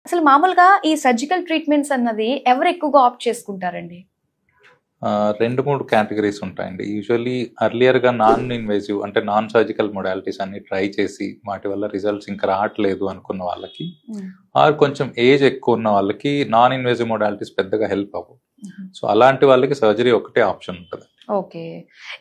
అసలు మామూలుగా ఈ సర్జికల్ ట్రీట్మెంట్స్ అన్నది ఎవరు ఎక్కువగా ఆప్ట్ చేసుకుంటారండి? 2, 3 కేటగరీస్ ఉంటాయండి. యూజువల్లీ ఎర్లియర్‌గా నాన్ ఇన్వేసివ్ అంటే నాన్ సర్జికల్ మొడాలిటీస్ అన్ని ట్రై చేసి వాటి వల్ల రిజల్ట్స్ ఇంకా రావట్లేదు అనుకున్న వాళ్ళకి, ఆర్ కొంచెం ఏజ్ ఎక్కువ ఉన్న వాళ్ళకి నాన్ ఇన్వేసివ్ మొడాలిటీస్ పెద్దగా హెల్ప్ అవ్వవు. సో అలాంటి వాళ్ళకి సర్జరీ ఒకటే ఆప్షన్ ఉంటుంది. ఓకే.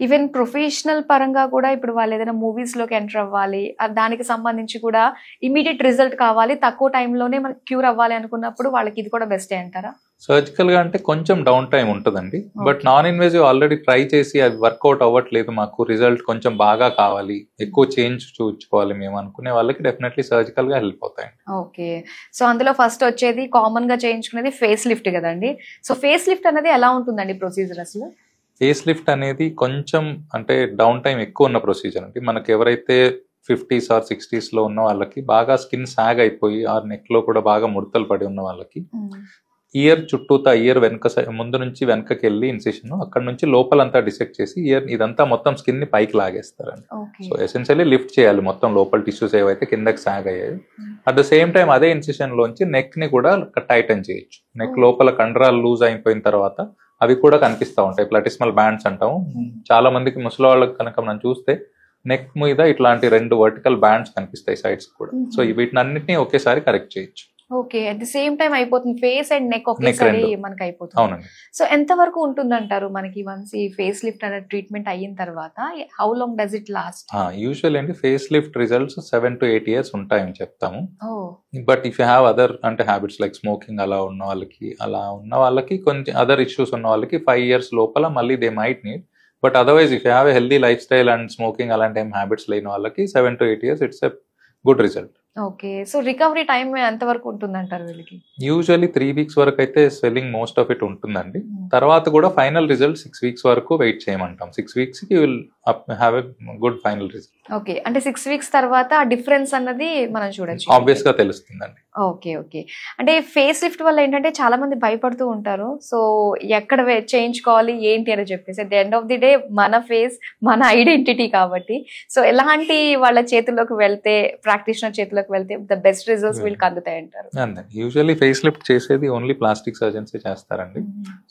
ఈవెన్ ప్రొఫెషనల్ పరంగా కూడా ఇప్పుడు వాళ్ళు ఏదైనా మూవీస్‌లోకి ఎంటర్ అవ్వాలి, దానికి సంబంధించి కూడా ఇమ్మీడియేట్ రిజల్ట్ కావాలి, తక్కువ టైంలోనే మనకి క్యూర్ అవ్వాలి అనుకున్నప్పుడు వాళ్ళకి ఇది కూడా బెస్టే అంటారా? సర్జికల్‌గా అంటే కొంచెం డౌన్ టైమ్ ఉంటుందండి. But non invasive already try చేసి అది వర్కౌట్ అవ్వట్లేదు, మాకు రిజల్ట్ కొంచెం బాగా కావాలి, ఎక్కువ చేంజ్ చూపించుకోవాలి మేము అనుకునే వాళ్ళకి డెఫినెట్లీ సర్జికల్‌గా హెల్ప్ అవుతాయండి. ఓకే. సో అందులో ఫస్ట్ వచ్చేది కామన్‌గా చేయించుకునేది ఫేస్ లిఫ్ట్ కదండి. సో ఫేస్ లిఫ్ట్ అనేది ఎలా ఉంటుందండి ప్రొసీజర్ అసలు? ఫేస్ లిఫ్ట్ అనేది కొంచెం అంటే డౌన్ టైం ఎక్కువ ఉన్న ప్రొసీజర్ అండి. మనకి ఎవరైతే 50s ఆర్ 60sలో ఉన్న వాళ్ళకి బాగా స్కిన్ సాగ్ అయిపోయి ఆర్ నెక్లో కూడా బాగా ముడతలు పడి ఉన్న వాళ్ళకి ఇయర్ చుట్టూతా ఇయర్ వెనక ముందు నుంచి వెనకకి వెళ్ళి ఇన్సిషన్ అక్కడ నుంచి లోపలంతా డిసెక్ట్ చేసి ఇయర్ ఇదంతా మొత్తం స్కిన్ ని పైకి లాగేస్తారండి. సో ఎసెన్షియల్లీ లిఫ్ట్ చేయాలి మొత్తం లోపల టిష్యూస్ ఏవైతే కిందకి సాగ్ అయ్యాయి. అట్ ద సేమ్ టైం అదే ఇన్సిషన్ లోంచి నెక్ ని కూడా టైటన్ చేయొచ్చు. నెక్ లోపల కండరాలు లూజ్ అయిపోయిన తర్వాత అవి కూడా కనిపిస్తూ ఉంటాయి, ప్లాటిస్మల్ బ్యాండ్స్ అంటాము. చాలా మందికి ముసలి వాళ్ళకి కనుక మనం చూస్తే నెక్ మీద ఇట్లాంటి 2 వర్టికల్ బ్యాండ్స్ కనిపిస్తాయి సైడ్స్ కూడా. సో వీటినన్నిటిని ఒకేసారి కరెక్ట్ చేయొచ్చు. Okay. At the same time అయిపోతుంది, ఫేస్ అండ్ నెక్ ఒకేసారి మనకి అయిపోతుంది. అవునండి. సో ఎంత వరకు ఉంటుందంటారు మనకి వన్స్ ఈ ఫేస్ లిఫ్ట్ అనే ట్రీట్మెంట్ అయిన తర్వాత? How long does it last? Usual అండి face lift results 7 to 8 years ఉంటాయని చెప్తాము. But if you have other అంటే హ్యాబిట్స్ లైక్ స్మోకింగ్ అలా ఉన్న వాళ్ళకి కొంచెం అదర్ ఇష్యూస్ ఉన్న వాళ్ళకి 5 years లోపల మళ్ళీ they might need. But otherwise if you have a healthy life style and smoking అలాంటి ఏం హ్యాబిట్స్ లేని వాళ్ళకి 7 to 8 years it's a good result. Okay. So recovery time ఎంత వరకు ఉంటుందంటారు వీళ్ళకి? యూజువల్లీ 3 weeks వరకు అయితే స్వెల్లింగ్ మోస్ట్ ఆఫ్ ఇట్ ఉంటుందండి. తర్వాత కూడా ఫైనల్ రిజల్ట్ 6 weeks వరకు వెయిట్ చేయమంటాం. 6 weeks కి will have a good final result. Okay. అంటే 6 weeks తర్వాత ఆ డిఫరెన్స్ అన్నది మనం చూడొచ్చు, ఆబ్వియస్ గా తెలుస్తుందండి. ఓకే. ఓకే. అంటే ఫేస్ లిఫ్ట్ వల్ల ఏంటంటే చాలా మంది భయపడుతూ ఉంటారు. సో ఎక్కడ చేయించుకోవాలి ఏంటి అని చెప్పేసి, at the end of the day మన ఫేస్ మన ఐడెంటిటీ కాబట్టి, సో ఎలాంటి వాళ్ళ చేతుల్లోకి వెళ్తే, ప్రాక్టీషనర్ చేతుల్లోకి వెళ్తే ద బెస్ట్ రిజల్ట్స్ వీళ్ళకి అందుతాయి అంటారు? యూజువల్లీ ఫేస్ లిఫ్ట్ చేసేది ఓన్లీ ప్లాస్టిక్ సర్జన్స్ చేస్తారండి.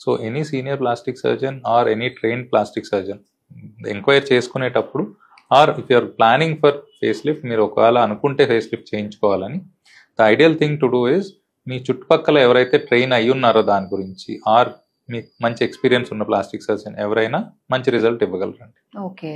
So any senior plastic surgeon or any trained plastic surgeon enquiry చేసుకునేటప్పుడు or if you're planning for face lift, మీరు ఒకవేళ అనుకుంటే ఫేస్ లిఫ్ట్ చేయించుకోవాలని, the ideal thing to do is మీ చుట్టుపక్కల ఎవరైతే ట్రైన్ అయ్యి ఉన్నారో దాని గురించి ఆర్ మీకు మంచి ఎక్స్పీరియన్స్ ఉన్న ప్లాస్టిక్ సర్జన్ ఎవరైనా మంచి రిజల్ట్ ఇవ్వగలరండి. ఓకే.